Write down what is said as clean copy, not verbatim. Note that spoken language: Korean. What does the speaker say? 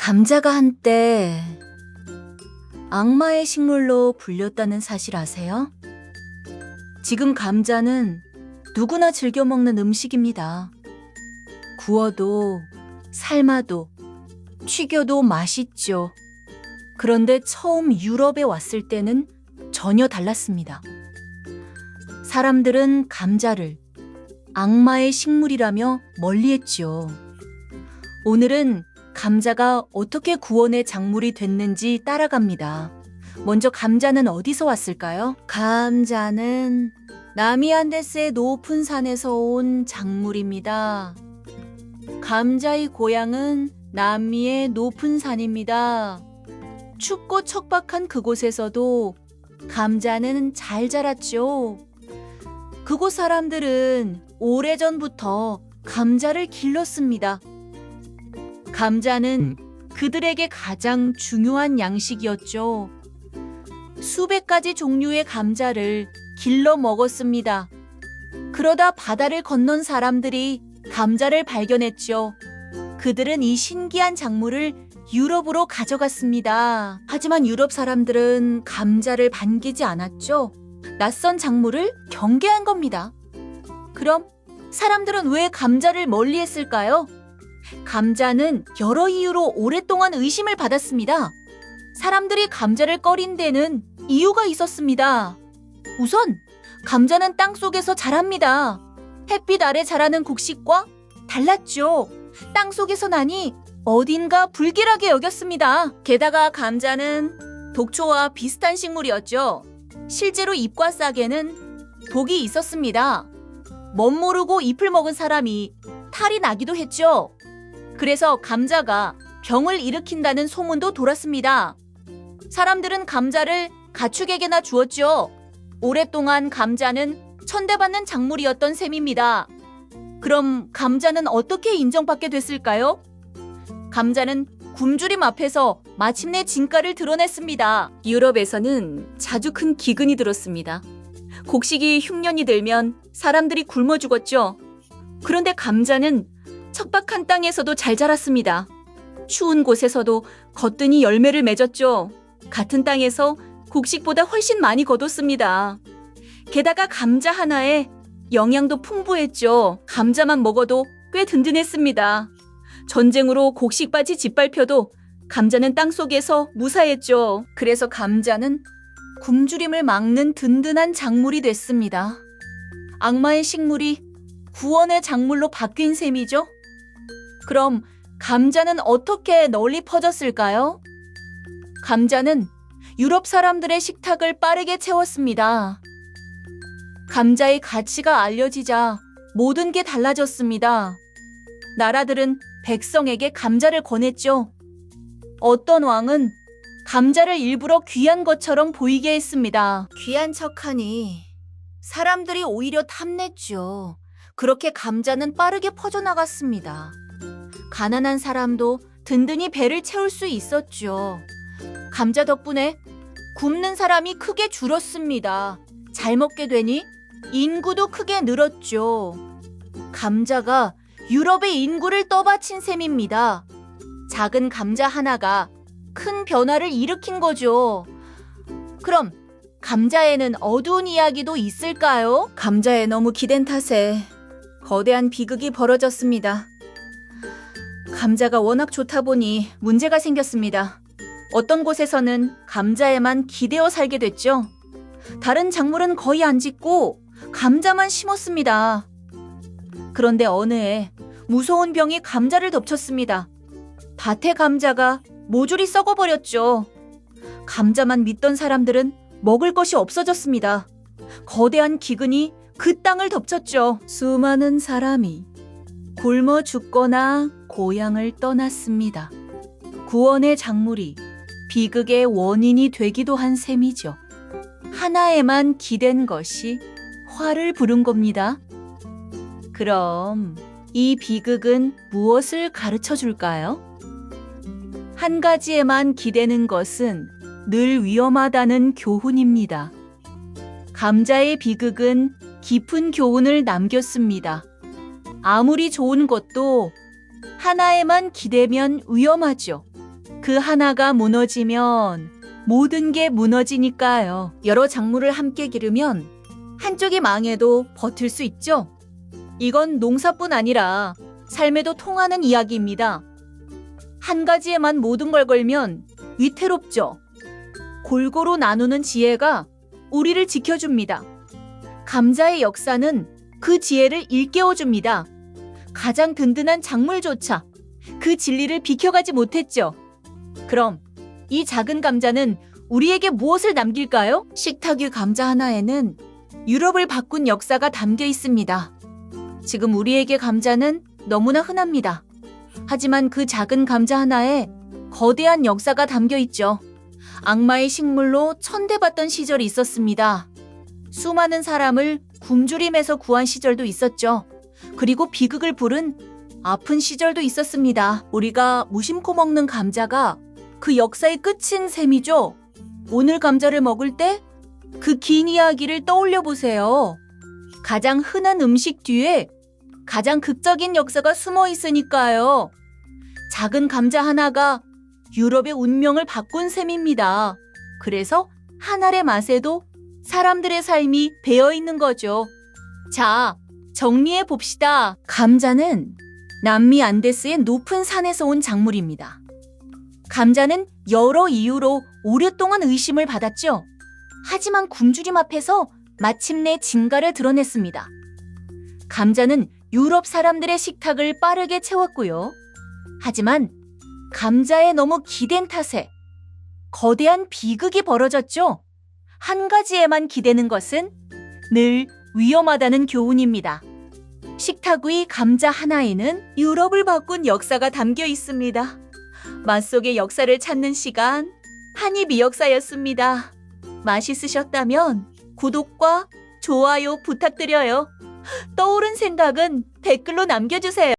감자가 한때 악마의 식물로 불렸다는 사실 아세요? 지금 감자는 누구나 즐겨 먹는 음식입니다. 구워도, 삶아도, 튀겨도 맛있죠. 그런데 처음 유럽에 왔을 때는 전혀 달랐습니다. 사람들은 감자를 악마의 식물이라며 멀리했죠. 오늘은 감자가 어떻게 구원의 작물이 됐는지 따라갑니다. 먼저 감자는 어디서 왔을까요? 감자는 나미안데스의 높은 산에서 온 작물입니다. 감자의 고향은 남미의 높은 산입니다. 춥고 척박한 그곳에서도 감자는 잘 자랐죠. 그곳 사람들은 오래전부터 감자를 길렀습니다. 감자는 그들에게 가장 중요한 양식이었죠. 수백 가지 종류의 감자를 길러 먹었습니다. 그러다 바다를 건넌 사람들이 감자를 발견했죠. 그들은 이 신기한 작물을 유럽으로 가져갔습니다. 하지만 유럽 사람들은 감자를 반기지 않았죠. 낯선 작물을 경계한 겁니다. 그럼 사람들은 왜 감자를 멀리했을까요? 감자는 여러 이유로 오랫동안 의심을 받았습니다. 사람들이 감자를 꺼린 데는 이유가 있었습니다. 우선 감자는 땅속에서 자랍니다. 햇빛 아래 자라는 곡식과 달랐죠. 땅속에서 나니 어딘가 불길하게 여겼습니다. 게다가 감자는 독초와 비슷한 식물이었죠. 실제로 잎과 싹에는 독이 있었습니다. 멋모르고 잎을 먹은 사람이 탈이 나기도 했죠. 그래서 감자가 병을 일으킨다는 소문도 돌았습니다. 사람들은 감자를 가축에게나 주었죠. 오랫동안 감자는 천대받는 작물이었던 셈입니다. 그럼 감자는 어떻게 인정받게 됐을까요? 감자는 굶주림 앞에서 마침내 진가를 드러냈습니다. 유럽에서는 자주 큰 기근이 들었습니다. 곡식이 흉년이 들면 사람들이 굶어 죽었죠. 그런데 감자는 척박한 땅에서도 잘 자랐습니다. 추운 곳에서도 거뜬히 열매를 맺었죠. 같은 땅에서 곡식보다 훨씬 많이 거뒀습니다. 게다가 감자 하나에 영양도 풍부했죠. 감자만 먹어도 꽤 든든했습니다. 전쟁으로 곡식밭이 짓밟혀도 감자는 땅속에서 무사했죠. 그래서 감자는 굶주림을 막는 든든한 작물이 됐습니다. 악마의 식물이 구원의 작물로 바뀐 셈이죠. 그럼 감자는 어떻게 널리 퍼졌을까요? 감자는 유럽 사람들의 식탁을 빠르게 채웠습니다. 감자의 가치가 알려지자 모든 게 달라졌습니다. 나라들은 백성에게 감자를 권했죠. 어떤 왕은 감자를 일부러 귀한 것처럼 보이게 했습니다. 귀한 척하니 사람들이 오히려 탐냈죠. 그렇게 감자는 빠르게 퍼져나갔습니다. 가난한 사람도 든든히 배를 채울 수 있었죠. 감자 덕분에 굶는 사람이 크게 줄었습니다. 잘 먹게 되니 인구도 크게 늘었죠. 감자가 유럽의 인구를 떠받친 셈입니다. 작은 감자 하나가 큰 변화를 일으킨 거죠. 그럼 감자에는 어두운 이야기도 있을까요? 감자에 너무 기댄 탓에 거대한 비극이 벌어졌습니다. 감자가 워낙 좋다 보니 문제가 생겼습니다. 어떤 곳에서는 감자에만 기대어 살게 됐죠. 다른 작물은 거의 안 짓고 감자만 심었습니다. 그런데 어느 해 무서운 병이 감자를 덮쳤습니다. 밭의 감자가 모조리 썩어버렸죠. 감자만 믿던 사람들은 먹을 것이 없어졌습니다. 거대한 기근이 그 땅을 덮쳤죠. 수많은 사람이 굶어 죽거나 고향을 떠났습니다. 구원의 작물이 비극의 원인이 되기도 한 셈이죠. 하나에만 기댄 것이 화를 부른 겁니다. 그럼 이 비극은 무엇을 가르쳐 줄까요? 한 가지에만 기대는 것은 늘 위험하다는 교훈입니다. 감자의 비극은 깊은 교훈을 남겼습니다. 아무리 좋은 것도 하나에만 기대면 위험하죠. 그 하나가 무너지면 모든 게 무너지니까요. 여러 작물을 함께 기르면 한쪽이 망해도 버틸 수 있죠. 이건 농사뿐 아니라 삶에도 통하는 이야기입니다. 한 가지에만 모든 걸 걸면 위태롭죠. 골고루 나누는 지혜가 우리를 지켜줍니다. 감자의 역사는 그 지혜를 일깨워줍니다. 가장 든든한 작물조차 그 진리를 비켜가지 못했죠. 그럼 이 작은 감자는 우리에게 무엇을 남길까요? 식탁 위 감자 하나에는 유럽을 바꾼 역사가 담겨 있습니다. 지금 우리에게 감자는 너무나 흔합니다. 하지만 그 작은 감자 하나에 거대한 역사가 담겨 있죠. 악마의 식물로 천대받던 시절이 있었습니다. 수많은 사람을 굶주림에서 구한 시절도 있었죠. 그리고 비극을 부른 아픈 시절도 있었습니다. 우리가 무심코 먹는 감자가 그 역사의 끝인 셈이죠. 오늘 감자를 먹을 때 그 긴 이야기를 떠올려 보세요. 가장 흔한 음식 뒤에 가장 극적인 역사가 숨어 있으니까요. 작은 감자 하나가 유럽의 운명을 바꾼 셈입니다. 그래서 한 알의 맛에도 사람들의 삶이 배어 있는 거죠. 자, 정리해 봅시다. 감자는 남미 안데스의 높은 산에서 온 작물입니다. 감자는 여러 이유로 오랫동안 의심을 받았죠. 하지만 굶주림 앞에서 마침내 진가를 드러냈습니다. 감자는 유럽 사람들의 식탁을 빠르게 채웠고요. 하지만 감자에 너무 기댄 탓에 거대한 비극이 벌어졌죠. 한 가지에만 기대는 것은 늘 위험하다는 교훈입니다. 식탁 위 감자 하나에는 유럽을 바꾼 역사가 담겨 있습니다. 맛 속의 역사를 찾는 시간, 한입 이역사였습니다. 맛있으셨다면 구독과 좋아요 부탁드려요. 떠오른 생각은 댓글로 남겨주세요.